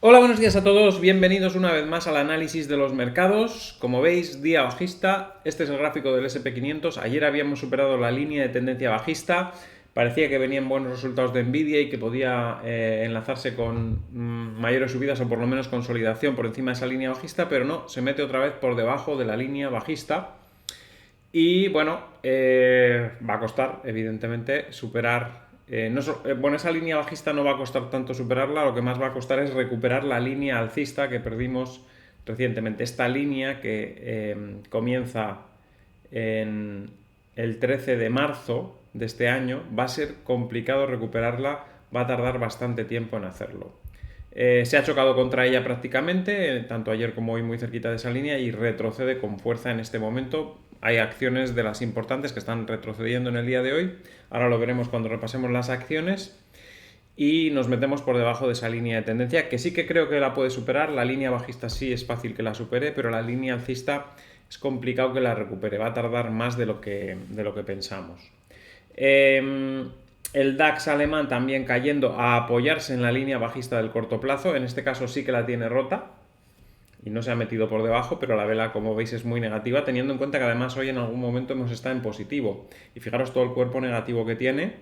Hola, buenos días a todos, bienvenidos una vez más al análisis de los mercados. Como veis, día bajista, este es el gráfico del S&P 500. Ayer habíamos superado la línea de tendencia bajista, parecía que venían buenos resultados de Nvidia y que podía enlazarse con mayores subidas o por lo menos consolidación por encima de esa línea bajista, pero no, se mete otra vez por debajo de la línea bajista. Y bueno, va a costar, evidentemente, superar. Bueno, esa línea bajista no va a costar tanto superarla, lo que más va a costar es recuperar la línea alcista que perdimos recientemente. Esta línea que comienza en el 13 de marzo de este año, va a ser complicado recuperarla, va a tardar bastante tiempo en hacerlo. Se ha chocado contra ella prácticamente, tanto ayer como hoy muy cerquita de esa línea, y retrocede con fuerza en este momento. Hay acciones de las importantes que están retrocediendo en el día de hoy. Ahora lo veremos cuando repasemos las acciones. Y nos metemos por debajo de esa línea de tendencia, que sí que creo que la puede superar. La línea bajista sí es fácil que la supere, pero la línea alcista es complicado que la recupere. Va a tardar más de lo que pensamos. El DAX alemán también cayendo a apoyarse en la línea bajista del corto plazo. En este caso sí que la tiene rota y no se ha metido por debajo, pero la vela, como veis, es muy negativa, teniendo en cuenta que además hoy en algún momento hemos estado en positivo. Y fijaros todo el cuerpo negativo que tiene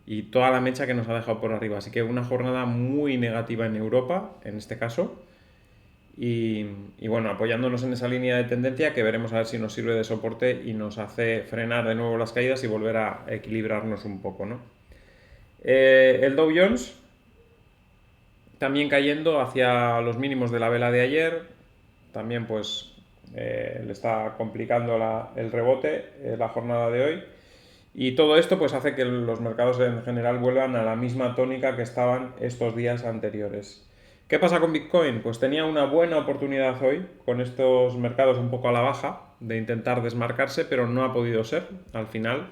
y toda la mecha que nos ha dejado por arriba. Así que una jornada muy negativa en Europa, en este caso. Y bueno, apoyándonos en esa línea de tendencia que veremos a ver si nos sirve de soporte y nos hace frenar de nuevo las caídas y volver a equilibrarnos un poco, ¿no? El Dow Jones también cayendo hacia los mínimos de la vela de ayer, también pues le está complicando el rebote la jornada de hoy. Y todo esto pues hace que los mercados en general vuelvan a la misma tónica que estaban estos días anteriores. ¿Qué pasa con Bitcoin? Pues tenía una buena oportunidad hoy con estos mercados un poco a la baja de intentar desmarcarse, pero no ha podido ser. Al final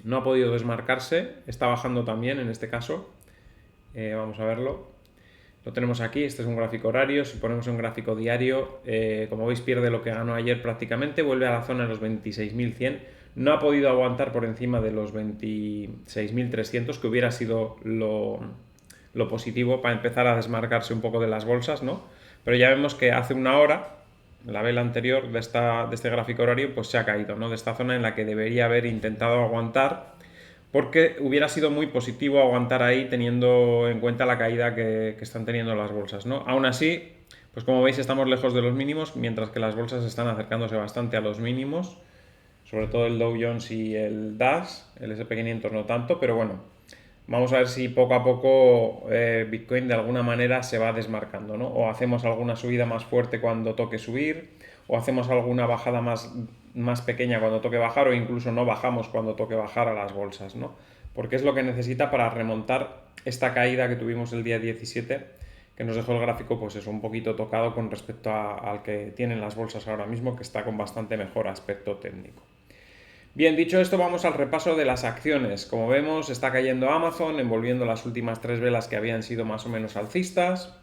no ha podido desmarcarse, está bajando también en este caso. Vamos a verlo. Lo tenemos aquí, este es un gráfico horario. Si ponemos un gráfico diario, como veis pierde lo que ganó ayer prácticamente, vuelve a la zona de los 26.100. No ha podido aguantar por encima de los 26.300, que hubiera sido lo positivo para empezar a desmarcarse un poco de las bolsas, ¿no? Pero ya vemos que hace una hora, la vela anterior de este gráfico horario, pues se ha caído, ¿no? De esta zona en la que debería haber intentado aguantar, porque hubiera sido muy positivo aguantar ahí teniendo en cuenta la caída que están teniendo las bolsas, ¿no? Aún así, pues como veis estamos lejos de los mínimos, mientras que las bolsas están acercándose bastante a los mínimos, sobre todo el Dow Jones y el DAX, el S&P 500 no tanto, pero bueno, vamos a ver si poco a poco Bitcoin de alguna manera se va desmarcando, ¿no? O hacemos alguna subida más fuerte cuando toque subir, o hacemos alguna bajada más pequeña cuando toque bajar, o incluso no bajamos cuando toque bajar a las bolsas, ¿no? Porque es lo que necesita para remontar esta caída que tuvimos el día 17, que nos dejó el gráfico pues es un poquito tocado con respecto al que tienen las bolsas ahora mismo, que está con bastante mejor aspecto técnico. Bien, dicho esto, vamos al repaso de las acciones. Como vemos, está cayendo Amazon, envolviendo las últimas tres velas que habían sido más o menos alcistas.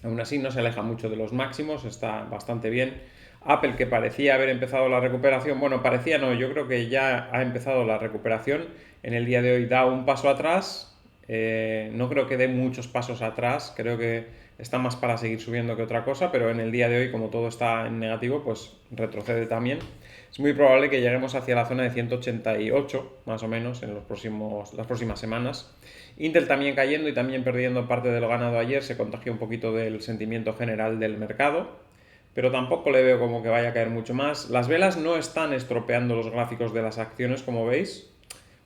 Aún así, no se aleja mucho de los máximos, está bastante bien. Apple, que parecía haber empezado la recuperación, bueno, parecía no, yo creo que ya ha empezado la recuperación. En el día de hoy da un paso atrás. No creo que dé muchos pasos atrás, creo que está más para seguir subiendo que otra cosa, pero en el día de hoy, como todo está en negativo, pues retrocede también. Es muy probable que lleguemos hacia la zona de 188, más o menos, en las próximas semanas. Intel también cayendo y también perdiendo parte de lo ganado ayer, se contagia un poquito del sentimiento general del mercado, pero tampoco le veo como que vaya a caer mucho más. Las velas no están estropeando los gráficos de las acciones, como veis.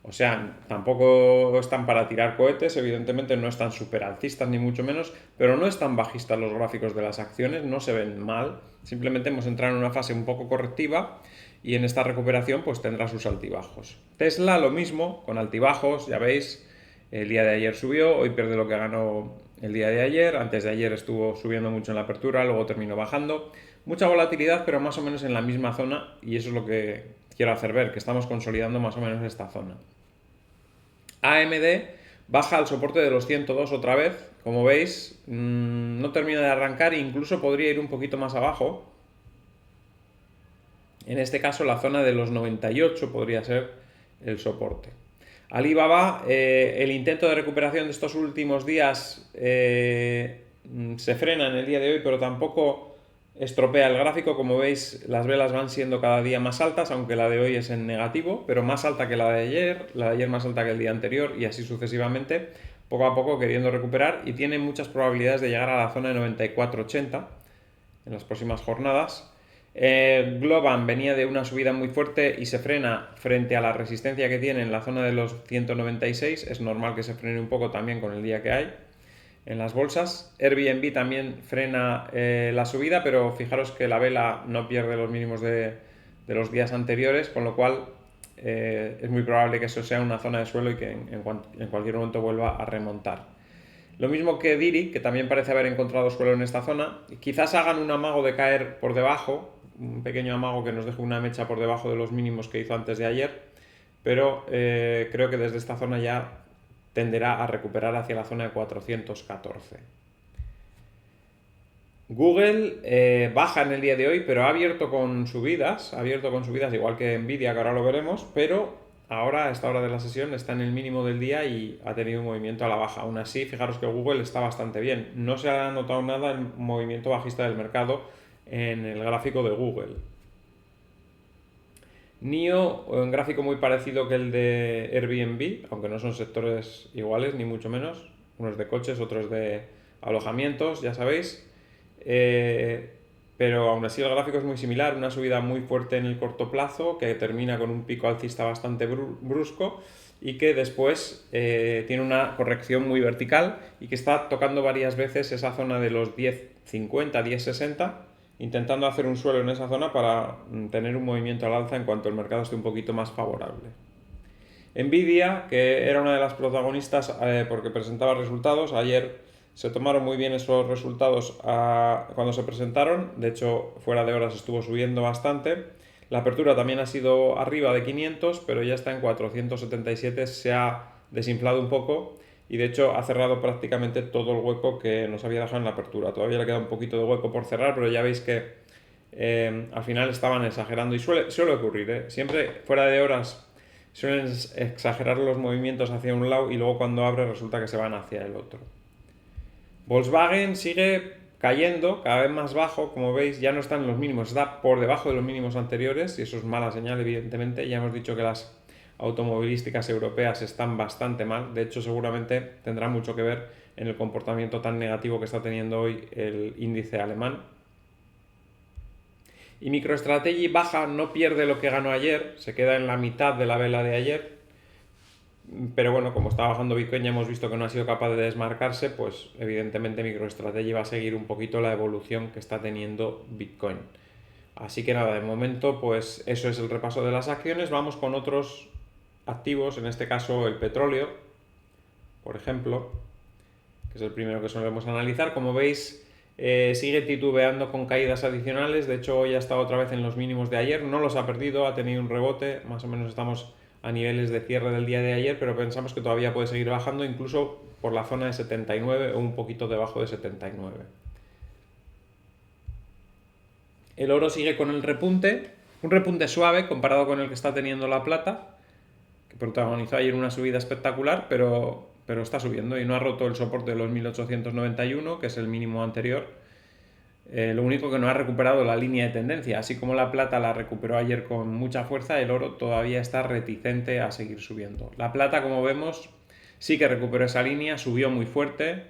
O sea, tampoco están para tirar cohetes, evidentemente no están súper alcistas ni mucho menos, pero no están bajistas los gráficos de las acciones, no se ven mal. Simplemente hemos entrado en una fase un poco correctiva y en esta recuperación pues tendrá sus altibajos. Tesla lo mismo, con altibajos, ya veis, el día de ayer subió, hoy pierde lo que ganó el día de ayer, antes de ayer estuvo subiendo mucho en la apertura, luego terminó bajando. Mucha volatilidad, pero más o menos en la misma zona, y eso es lo que quiero hacer ver, que estamos consolidando más o menos esta zona. AMD baja al soporte de los 102 otra vez, como veis, no termina de arrancar e incluso podría ir un poquito más abajo. En este caso la zona de los 98 podría ser el soporte. Alibaba, el intento de recuperación de estos últimos días se frena en el día de hoy, pero tampoco estropea el gráfico. Como veis, las velas van siendo cada día más altas, aunque la de hoy es en negativo, pero más alta que la de ayer más alta que el día anterior y así sucesivamente, poco a poco queriendo recuperar, y tiene muchas probabilidades de llegar a la zona de 94,80 en las próximas jornadas. Globan venía de una subida muy fuerte y se frena frente a la resistencia que tiene en la zona de los 196. Es normal que se frene un poco también con el día que hay en las bolsas. Airbnb también frena la subida, pero fijaros que la vela no pierde los mínimos de los días anteriores, con lo cual es muy probable que eso sea una zona de suelo y que en cualquier momento vuelva a remontar. Lo mismo que Diri, que también parece haber encontrado suelo en esta zona. Quizás hagan un amago de caer por debajo, un pequeño amago que nos deje una mecha por debajo de los mínimos que hizo antes de ayer, pero creo que desde esta zona ya tenderá a recuperar hacia la zona de 414. Google baja en el día de hoy, pero ha abierto con subidas, igual que Nvidia, que ahora lo veremos, pero ahora a esta hora de la sesión está en el mínimo del día y ha tenido un movimiento a la baja. Aún así, fijaros que Google está bastante bien. No se ha notado nada el movimiento bajista del mercado en el gráfico de Google. NIO, un gráfico muy parecido que el de Airbnb, aunque no son sectores iguales, ni mucho menos. Unos de coches, otros de alojamientos, ya sabéis. Pero aún así el gráfico es muy similar, una subida muy fuerte en el corto plazo que termina con un pico alcista bastante brusco y que después tiene una corrección muy vertical y que está tocando varias veces esa zona de los 10.50, 10.60, intentando hacer un suelo en esa zona para tener un movimiento al alza en cuanto el mercado esté un poquito más favorable. Nvidia, que era una de las protagonistas porque presentaba resultados, ayer se tomaron muy bien esos resultados cuando se presentaron, de hecho fuera de horas estuvo subiendo bastante. La apertura también ha sido arriba de 500, pero ya está en 477, se ha desinflado un poco y de hecho ha cerrado prácticamente todo el hueco que nos había dejado en la apertura. Todavía le queda un poquito de hueco por cerrar, pero ya veis que al final estaban exagerando y suele ocurrir, siempre fuera de horas suelen exagerar los movimientos hacia un lado y luego cuando abre resulta que se van hacia el otro. Volkswagen sigue cayendo cada vez más bajo, como veis ya no está en los mínimos, está por debajo de los mínimos anteriores y eso es mala señal evidentemente. Ya hemos dicho que las automovilísticas europeas están bastante mal, de hecho seguramente tendrá mucho que ver en el comportamiento tan negativo que está teniendo hoy el índice alemán. Y MicroStrategy baja, no pierde lo que ganó ayer, se queda en la mitad de la vela de ayer. Pero bueno, como está bajando Bitcoin, ya hemos visto que no ha sido capaz de desmarcarse, pues evidentemente MicroStrategy va a seguir un poquito la evolución que está teniendo Bitcoin. Así que nada, de momento pues eso es el repaso de las acciones. Vamos con otros activos, en este caso el petróleo, por ejemplo, que es el primero que solemos analizar. Como veis, sigue titubeando con caídas adicionales, de hecho hoy ha estado otra vez en los mínimos de ayer, no los ha perdido, ha tenido un rebote, más o menos estamos a niveles de cierre del día de ayer, pero pensamos que todavía puede seguir bajando incluso por la zona de 79 o un poquito debajo de 79. El oro sigue con el repunte, un repunte suave comparado con el que está teniendo la plata, que protagonizó ayer una subida espectacular, pero está subiendo y no ha roto el soporte de los 1891, que es el mínimo anterior. Lo único que no ha recuperado la línea de tendencia, así como la plata la recuperó ayer con mucha fuerza, el oro todavía está reticente a seguir subiendo. La plata, como vemos, sí que recuperó esa línea, subió muy fuerte,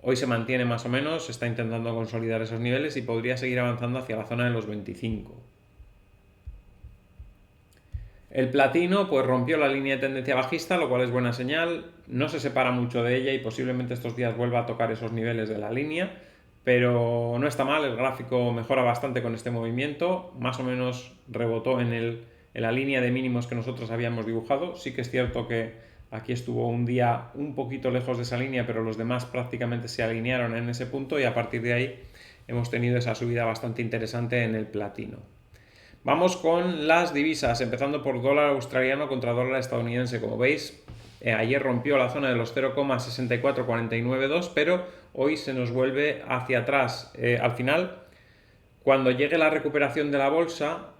hoy se mantiene más o menos, está intentando consolidar esos niveles y podría seguir avanzando hacia la zona de los 25. El platino pues rompió la línea de tendencia bajista, lo cual es buena señal, no se separa mucho de ella y posiblemente estos días vuelva a tocar esos niveles de la línea, pero no está mal, el gráfico mejora bastante con este movimiento, más o menos rebotó en la línea de mínimos que nosotros habíamos dibujado. Sí que es cierto que aquí estuvo un día un poquito lejos de esa línea, pero los demás prácticamente se alinearon en ese punto y a partir de ahí hemos tenido esa subida bastante interesante en el platino. Vamos con las divisas, empezando por dólar australiano contra dólar estadounidense. Como veis, ayer rompió la zona de los 0,64492, pero hoy se nos vuelve hacia atrás. Al final, cuando llegue la recuperación de la bolsa,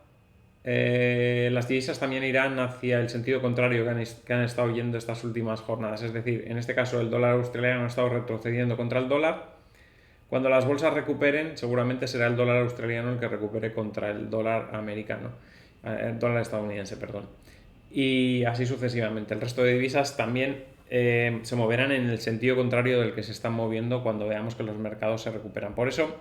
las divisas también irán hacia el sentido contrario que han estado yendo estas últimas jornadas. Es decir, en este caso el dólar australiano ha estado retrocediendo contra el dólar. Cuando las bolsas recuperen, seguramente será el dólar australiano el que recupere contra el dólar americano, el dólar estadounidense, perdón. Y así sucesivamente. El resto de divisas también se moverán en el sentido contrario del que se están moviendo cuando veamos que los mercados se recuperan. Por eso,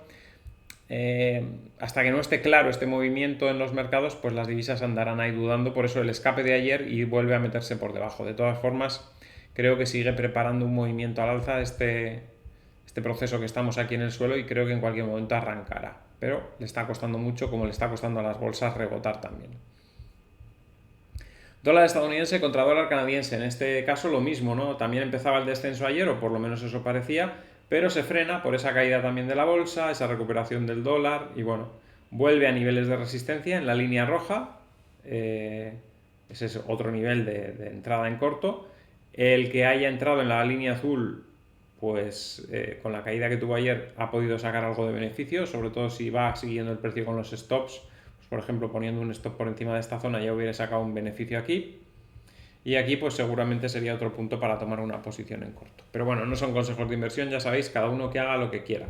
hasta que no esté claro este movimiento en los mercados, pues las divisas andarán ahí dudando. Por eso el escape de ayer y vuelve a meterse por debajo. De todas formas, creo que sigue preparando un movimiento al alza este proceso que estamos aquí en el suelo, y creo que en cualquier momento arrancará. Pero le está costando mucho, como le está costando a las bolsas rebotar también. Dólar estadounidense contra dólar canadiense. En este caso lo mismo, ¿no? También empezaba el descenso ayer, o por lo menos eso parecía, pero se frena por esa caída también de la bolsa, esa recuperación del dólar, y bueno, vuelve a niveles de resistencia en la línea roja. Ese es otro nivel de entrada en corto. El que haya entrado en la línea azul, pues con la caída que tuvo ayer ha podido sacar algo de beneficio, sobre todo si va siguiendo el precio con los stops. Por ejemplo, poniendo un stop por encima de esta zona ya hubiera sacado un beneficio aquí. Y aquí pues seguramente sería otro punto para tomar una posición en corto. Pero bueno, no son consejos de inversión, ya sabéis, cada uno que haga lo que quiera.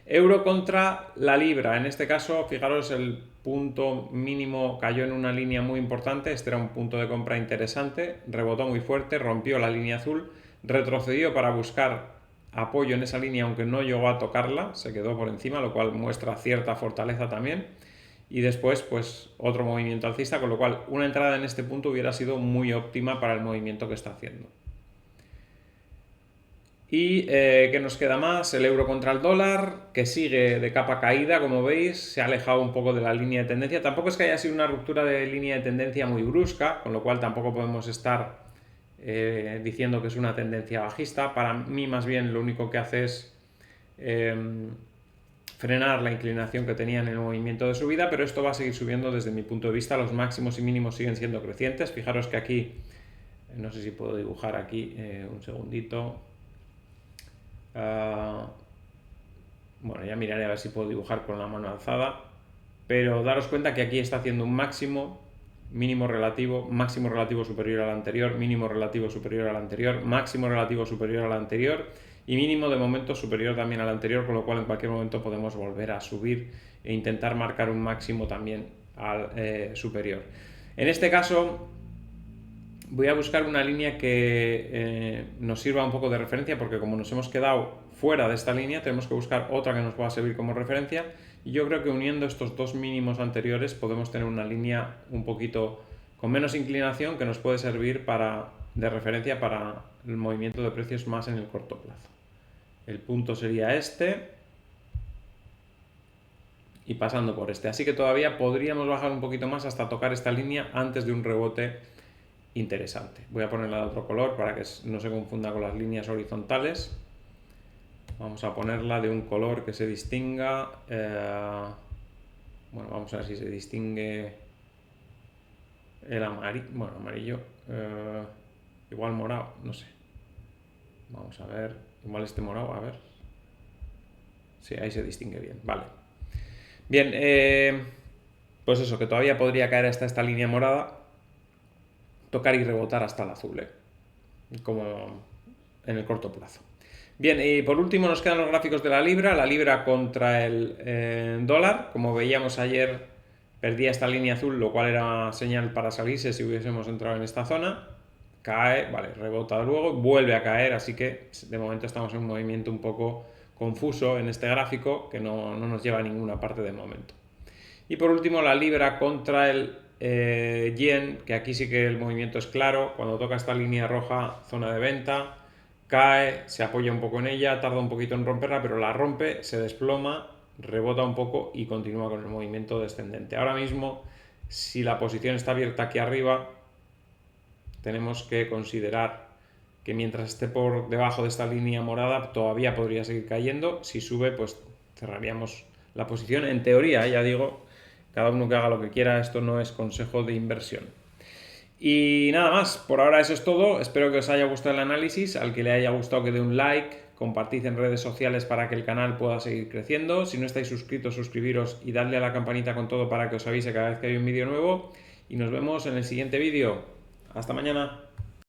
Euro contra la libra. En este caso, fijaros, el punto mínimo cayó en una línea muy importante. Este era un punto de compra interesante. Rebotó muy fuerte, rompió la línea azul, retrocedió para buscar apoyo en esa línea, aunque no llegó a tocarla. Se quedó por encima, lo cual muestra cierta fortaleza también. Y después, pues, otro movimiento alcista, con lo cual una entrada en este punto hubiera sido muy óptima para el movimiento que está haciendo. Y ¿qué nos queda más? El euro contra el dólar, que sigue de capa caída, como veis, se ha alejado un poco de la línea de tendencia. Tampoco es que haya sido una ruptura de línea de tendencia muy brusca, con lo cual tampoco podemos estar diciendo que es una tendencia bajista. Para mí, más bien, lo único que hace es frenar la inclinación que tenía en el movimiento de subida, pero esto va a seguir subiendo desde mi punto de vista. Los máximos y mínimos siguen siendo crecientes. Fijaros que aquí, no sé si puedo dibujar aquí, un segundito. Bueno, ya miraré a ver si puedo dibujar con la mano alzada, pero daros cuenta que aquí está haciendo un máximo, mínimo relativo, máximo relativo superior al anterior, mínimo relativo superior al anterior, máximo relativo superior al anterior, y mínimo de momento superior también al anterior, con lo cual en cualquier momento podemos volver a subir e intentar marcar un máximo también al superior. En este caso voy a buscar una línea que nos sirva un poco de referencia, porque como nos hemos quedado fuera de esta línea, tenemos que buscar otra que nos pueda servir como referencia, y yo creo que uniendo estos dos mínimos anteriores podemos tener una línea un poquito con menos inclinación que nos puede servir de referencia para el movimiento de precios más en el corto plazo. El punto sería este y pasando por este, así que todavía podríamos bajar un poquito más hasta tocar esta línea antes de un rebote interesante. Voy a ponerla de otro color para que no se confunda con las líneas horizontales. Vamos a ponerla de un color que se distinga. Bueno, vamos a ver si se distingue el amarillo. Bueno, amarillo. Igual morado, no sé. Vamos a ver. Igual este morado, a ver. Sí, ahí se distingue bien. Vale. Bien, pues eso, que todavía podría caer hasta esta línea morada, tocar y rebotar hasta el azul, como en el corto plazo. Bien, y por último nos quedan los gráficos de la libra contra el dólar. Como veíamos ayer, perdía esta línea azul, lo cual era señal para salirse si hubiésemos entrado en esta zona. Cae, vale, rebota luego, vuelve a caer, así que de momento estamos en un movimiento un poco confuso en este gráfico que no nos lleva a ninguna parte de momento. Y por último la libra contra el yen, que aquí sí que el movimiento es claro. Cuando toca esta línea roja, zona de venta, cae, se apoya un poco en ella, tarda un poquito en romperla, pero la rompe, se desploma, rebota un poco y continúa con el movimiento descendente. Ahora mismo, si la posición está abierta aquí arriba, tenemos que considerar que mientras esté por debajo de esta línea morada todavía podría seguir cayendo. Si sube, pues cerraríamos la posición. En teoría, ya digo, cada uno que haga lo que quiera, esto no es consejo de inversión. Y nada más, por ahora eso es todo. Espero que os haya gustado el análisis. Al que le haya gustado, que dé un like, compartid en redes sociales para que el canal pueda seguir creciendo. Si no estáis suscritos, suscribiros y darle a la campanita con todo para que os avise cada vez que hay un vídeo nuevo. Y nos vemos en el siguiente vídeo. Hasta mañana.